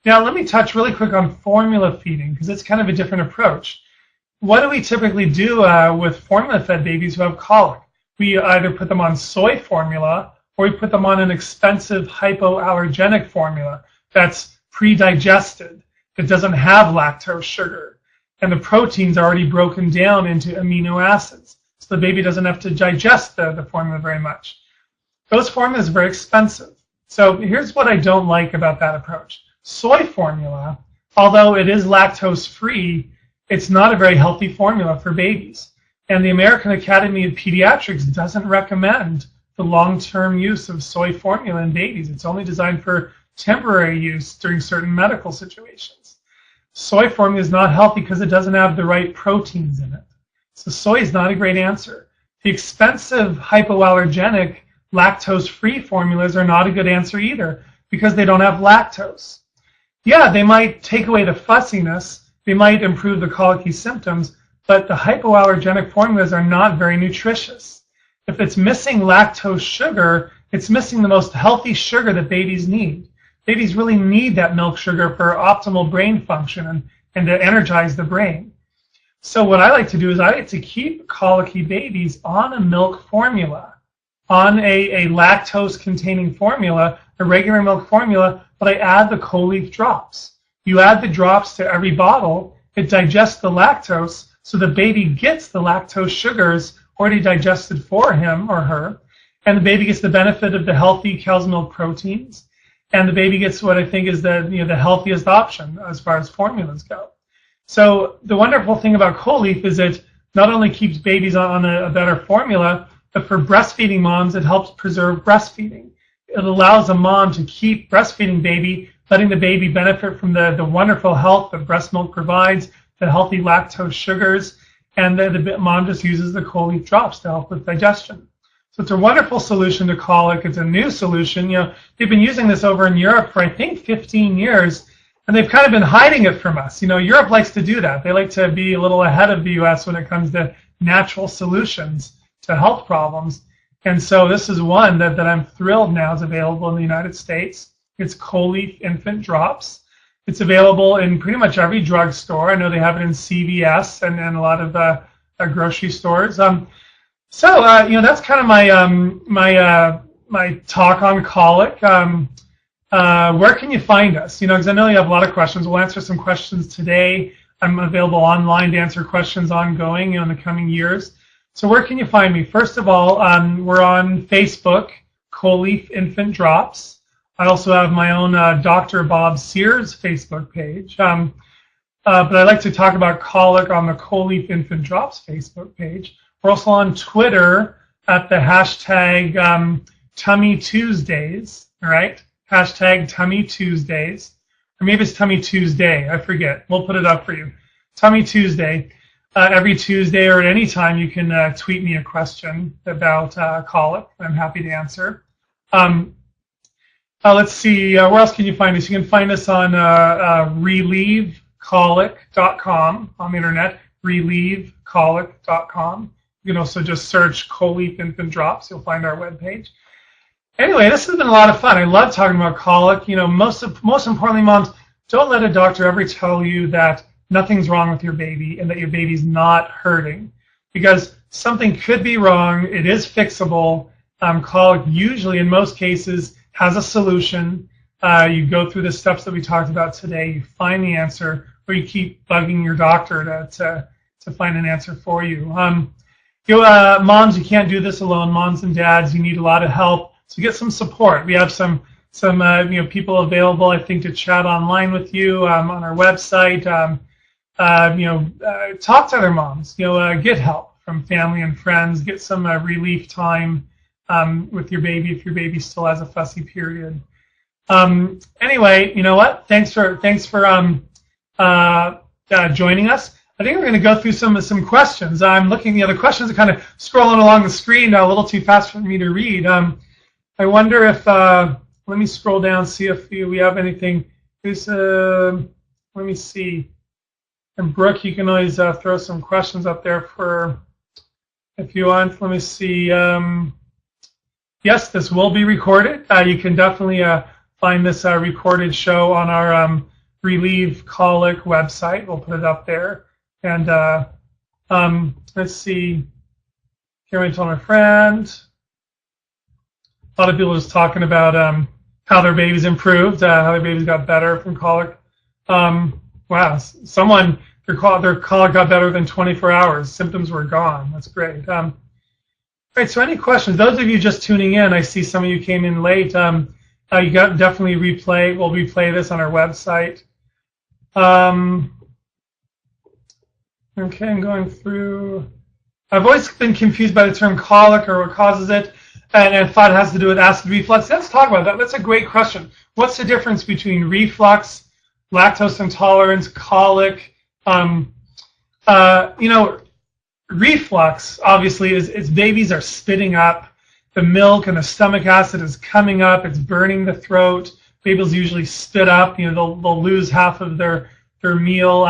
Now, let me touch really quick on formula feeding, because it's kind of a different approach. What do we typically do with formula-fed babies who have colic? We either put them on soy formula, or we put them on an expensive hypoallergenic formula that's pre-digested, that doesn't have lactose sugar, and the protein's already broken down into amino acids, so the baby doesn't have to digest the formula very much. Those formulas are very expensive. So here's what I don't like about that approach. Soy formula, although it is lactose-free, it's not a very healthy formula for babies. And the American Academy of Pediatrics doesn't recommend the long-term use of soy formula in babies. It's only designed for temporary use during certain medical situations. Soy formula is not healthy because it doesn't have the right proteins in it. So soy is not a great answer. The expensive hypoallergenic lactose-free formulas are not a good answer either because they don't have lactose. Yeah, they might take away the fussiness, they might improve the colicky symptoms, but the hypoallergenic formulas are not very nutritious. If it's missing lactose sugar, it's missing the most healthy sugar that babies need. Babies really need that milk sugar for optimal brain function and to energize the brain. So what I like to do is I like to keep colicky babies on a milk formula, on a lactose-containing formula, a regular milk formula, but I add the Colief drops. You add the drops to every bottle, it digests the lactose, so the baby gets the lactose sugars already digested for him or her, and the baby gets the benefit of the healthy cow's milk proteins, and the baby gets what I think is the healthiest option as far as formulas go. So the wonderful thing about Colief is it not only keeps babies on a better formula, but for breastfeeding moms, it helps preserve breastfeeding. It allows a mom to keep breastfeeding baby, letting the baby benefit from the wonderful health that breast milk provides, the healthy lactose sugars, and the mom just uses the Colief drops to help with digestion. So it's a wonderful solution to colic. It's a new solution. They've been using this over in Europe for, I think, 15 years, and they've kind of been hiding it from us. Europe likes to do that. They like to be a little ahead of the U.S. when it comes to natural solutions to health problems. And so this is one that I'm thrilled now is available in the United States. It's Colief Infant Drops. It's available in pretty much every drugstore. I know they have it in CVS and a lot of grocery stores. So that's kind of my talk on colic. Where can you find us? Because I know you have a lot of questions. We'll answer some questions today. I'm available online to answer questions ongoing in the coming years. So where can you find me? First of all, we're on Facebook, Colief Infant Drops. I also have my own Dr. Bob Sears Facebook page. But I like to talk about colic on the Colief Infant Drops Facebook page. We're also on Twitter at the hashtag Tummy Tuesdays, all right? Hashtag Tummy Tuesdays. Or maybe it's Tummy Tuesday. I forget. We'll put it up for you. Tummy Tuesday. Every Tuesday or at any time, you can tweet me a question about colic. I'm happy to answer. Let's see. Where else can you find us? You can find us on relievecolic.com on the internet, relievecolic.com. You can also just search Colief Infant Drops. You'll find our webpage. Anyway, this has been a lot of fun. I love talking about colic. Most importantly, moms, don't let a doctor ever tell you that nothing's wrong with your baby and that your baby's not hurting, because something could be wrong. It is fixable. Colic usually, in most cases, has a solution. You go through the steps that we talked about today. You find the answer, or you keep bugging your doctor to find an answer for you. Moms, you can't do this alone. Moms and dads, you need a lot of help. So get some support. We have some people available, I think, to chat online with you on our website. Talk to other moms. Get help from family and friends. Get some relief time with your baby if your baby still has a fussy period. Anyway, you know what? Thanks for joining us. I think we're going to go through some questions. I'm looking. The questions are kind of scrolling along the screen a little too fast for me to read. I wonder if let me scroll down, see if we have anything. Let me see. And Brooke, you can always throw some questions up there for if you want. Let me see. Yes, this will be recorded. You can definitely find this recorded show on our Relieve Colic website. We'll put it up there. And let's see. Here I told my friend. A lot of people just talking about how their babies improved, how their babies got better from colic. Wow, their colic got better within 24 hours. Symptoms were gone. That's great. All right, so any questions? Those of you just tuning in, I see some of you came in late. You got definitely replay. We'll replay this on our website. Okay, I'm going through. I've always been confused by the term colic or what causes it, and thought it has to do with acid reflux. Let's talk about that. That's a great question. What's the difference between reflux, lactose intolerance, colic? Reflux obviously is babies are spitting up the milk and the stomach acid is coming up. It's burning the throat. Babies usually spit up. They'll lose half of their meal.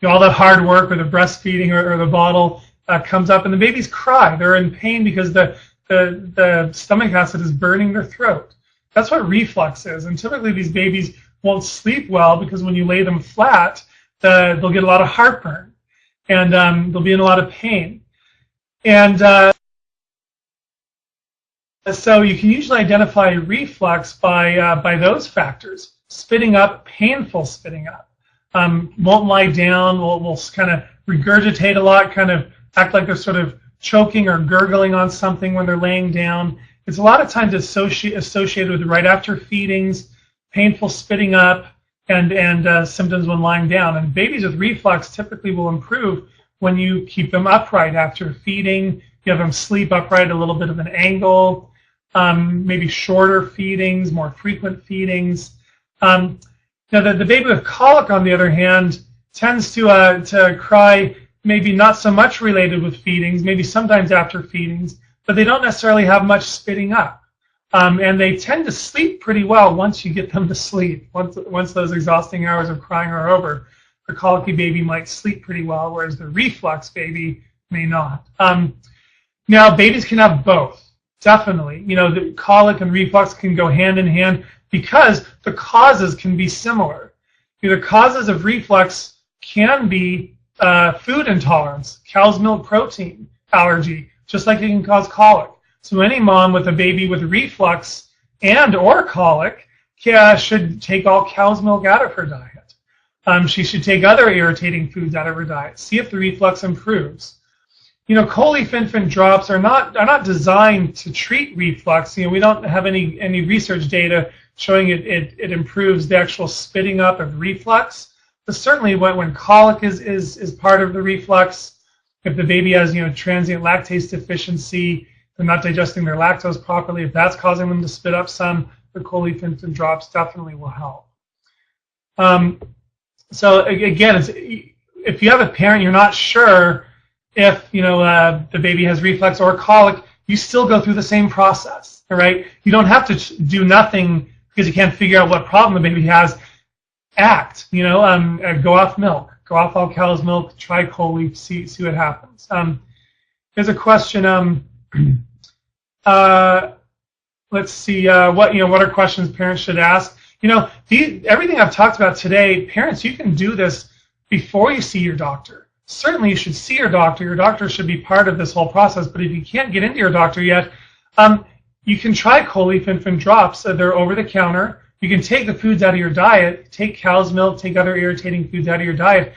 All that hard work or the breastfeeding or the bottle comes up, and the babies cry. They're in pain because the stomach acid is burning their throat. That's what reflux is. And typically these babies won't sleep well because when you lay them flat, they'll get a lot of heartburn, and they'll be in a lot of pain. And so you can usually identify reflux by those factors: spitting up, painful spitting up. Won't lie down, will kind of regurgitate a lot, kind of act like they're sort of choking or gurgling on something when they're laying down. It's a lot of times associated with right after feedings, painful spitting up, and symptoms when lying down. And babies with reflux typically will improve when you keep them upright after feeding. You have them sleep upright, a little bit of an angle, maybe shorter feedings, more frequent feedings. Now, the baby with colic, on the other hand, tends to cry, maybe not so much related with feedings, maybe sometimes after feedings, but they don't necessarily have much spitting up. And they tend to sleep pretty well once you get them to sleep. Once those exhausting hours of crying are over, the colicky baby might sleep pretty well, whereas the reflux baby may not. Now, babies can have both, definitely. The colic and reflux can go hand in hand because the causes can be similar. The causes of reflux can be food intolerance, cow's milk protein allergy, just like it can cause colic. So any mom with a baby with reflux and or colic should take all cow's milk out of her diet. She should take other irritating foods out of her diet. See if the reflux improves. Colief Infant Drops are not designed to treat reflux. We don't have any research data showing it improves the actual spitting up of reflux. But certainly when colic is part of the reflux, if the baby has transient lactase deficiency, they're not digesting their lactose properly, if that's causing them to spit up some, the Colief Infant Drops definitely will help. So again, if you have a parent you're not sure if the baby has reflux or colic, you still go through the same process. All right, you don't have to do nothing because you can't figure out what problem the baby has. Act, go off milk, go off all cow's milk, try Colief, see what happens. Here's a question. Let's see. What are questions parents should ask? Everything I've talked about today, parents, you can do this before you see your doctor. Certainly, you should see your doctor. Your doctor should be part of this whole process. But if you can't get into your doctor yet, you can try Colief Infant Drops. They're over the counter. You can take the foods out of your diet, take cow's milk, take other irritating foods out of your diet.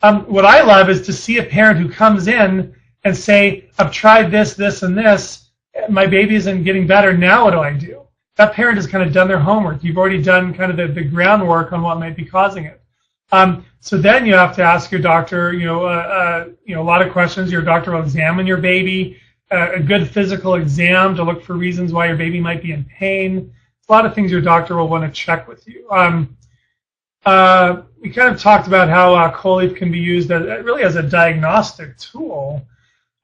What I love is to see a parent who comes in and say, I've tried this, this, and this. My baby isn't getting better. Now what do I do? That parent has kind of done their homework. You've already done kind of the groundwork on what might be causing it. So then you have to ask your doctor, a lot of questions. Your doctor will examine your baby, a good physical exam to look for reasons why your baby might be in pain. A lot of things your doctor will want to check with you. We kind of talked about how Colief can be used really as a diagnostic tool,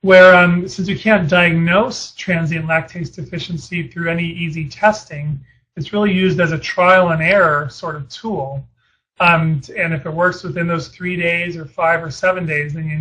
where since we can't diagnose transient lactase deficiency through any easy testing, it's really used as a trial and error sort of tool. And if it works within those 3 days or 5 or 7 days, then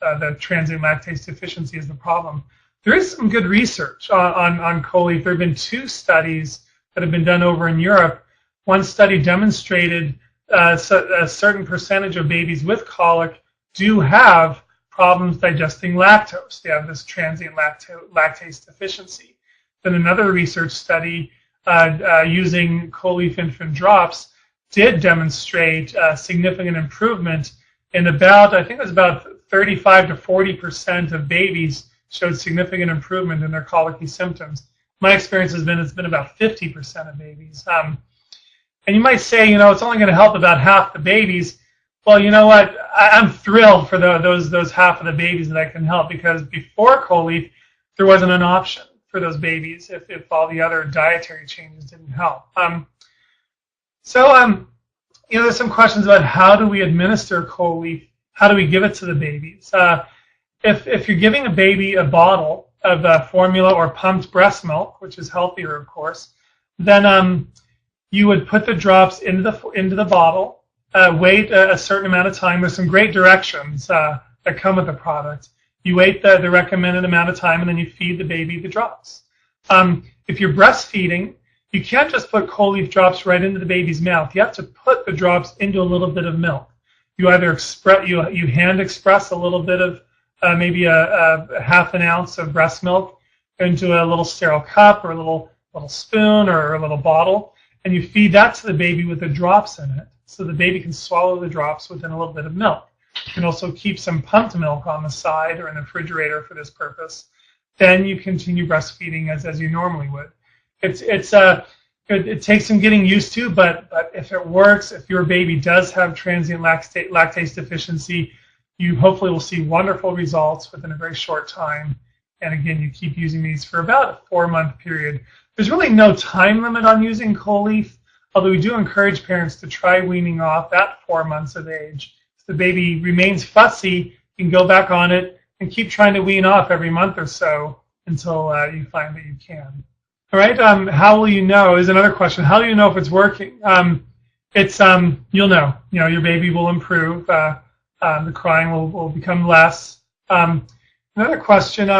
that transient lactase deficiency is the problem. There is some good research on Colief. There have been 2 studies that have been done over in Europe. One study demonstrated a certain percentage of babies with colic do have problems digesting lactose. They have this transient lactase deficiency. Then another research study using Colief Infant Drops did demonstrate significant improvement in about, I think it was about 35 to 40% of babies showed significant improvement in their colicky symptoms. My experience has been it's been about 50% of babies. And you might say, you know, it's only going to help about half the babies. Well, you know what? I'm thrilled for those half of the babies that I can help, because before Colief, there wasn't an option for those babies if all the other dietary changes didn't help. You know, there's some questions about how do we administer Colief? How do we give it to the babies? If you're giving a baby a bottle of formula or pumped breast milk, which is healthier, of course, then you would put the drops into the bottle, wait a certain amount of time. There's some great directions that come with the product. You wait the recommended amount of time, and then you feed the baby the drops. If you're breastfeeding, you can't just put Colief drops right into the baby's mouth. You have to put the drops into a little bit of milk. You either you hand express a little bit of maybe a half an ounce of breast milk into a little sterile cup or a little spoon or a little bottle, and you feed that to the baby with the drops in it, so the baby can swallow the drops within a little bit of milk. You can also keep some pumped milk on the side or in the refrigerator for this purpose. Then you continue breastfeeding as you normally would. It takes some getting used to, but if it works, if your baby does have transient lactase deficiency, you hopefully will see wonderful results within a very short time. And again, you keep using these for about a 4-month period. There's really no time limit on using Colief, although we do encourage parents to try weaning off at 4 months of age. If the baby remains fussy, you can go back on it and keep trying to wean off every month or so until you find that you can. All right. How will you know is another question. How do you know if it's working? You'll know. You know, your baby will improve. The crying will become less. Another question,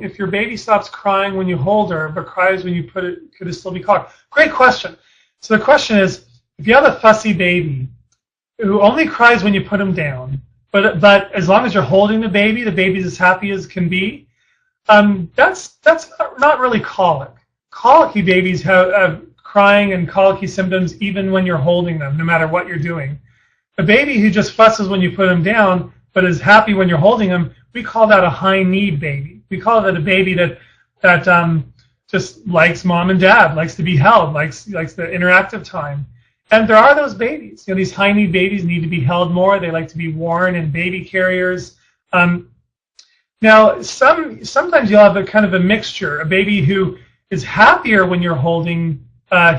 if your baby stops crying when you hold her but cries when you put it, could it still be colic? Great question. So the question is, if you have a fussy baby who only cries when you put him down, but as long as you're holding the baby's as happy as can be, that's not really colic. Colicky babies have crying and colicky symptoms even when you're holding them, no matter what you're doing. A baby who just fusses when you put him down but is happy when you're holding him, we call that a high-need baby. We call that a baby that just likes mom and dad, likes to be held, likes the interactive time. And there are those babies. You know, these high-need babies need to be held more. They like to be worn in baby carriers. Now, sometimes you'll have a kind of a mixture, a baby who is happier when you're holding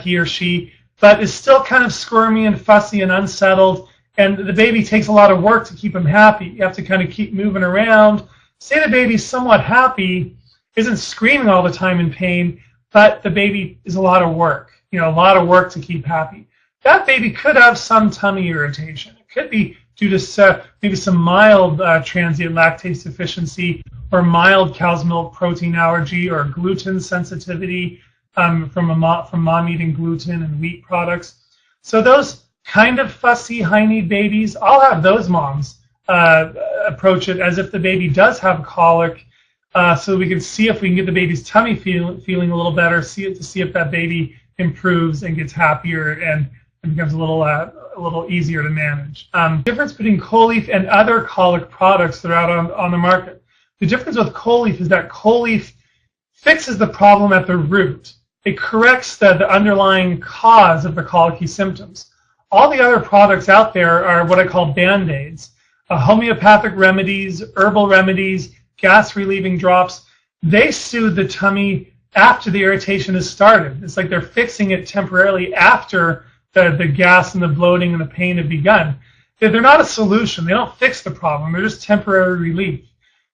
he or she, but is still kind of squirmy and fussy and unsettled, and the baby takes a lot of work to keep him happy. You have to kind of keep moving around. Say the baby's somewhat happy, isn't screaming all the time in pain, but the baby is a lot of work, you know, a lot of work to keep happy. That baby could have some tummy irritation. It could be due to maybe some mild transient lactase deficiency or mild cow's milk protein allergy or gluten sensitivity from mom eating gluten and wheat products. So those kind of fussy, high-need babies, I'll have those moms approach it as if the baby does have colic, so we can see if we can get the baby's tummy feeling a little better, see if that baby improves and gets happier and becomes a little easier to manage. The difference between Colief and other colic products that are out on the market. The difference with Colief is that Colief fixes the problem at the root. It corrects the underlying cause of the colicky symptoms. All the other products out there are what I call Band-Aids. Homeopathic remedies, herbal remedies, gas-relieving drops, they soothe the tummy after the irritation has started. It's like they're fixing it temporarily after the gas and the bloating and the pain have begun. They're not a solution. They don't fix the problem. They're just temporary relief.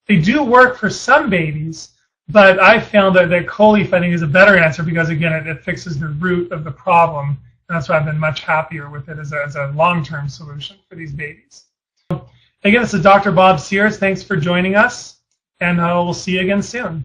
They do work for some babies, but I found that Colief, I think, is a better answer because, again, it fixes the root of the problem. And that's why I've been much happier with it as a long-term solution for these babies. Again, this is Dr. Bob Sears. Thanks for joining us, and we'll see you again soon.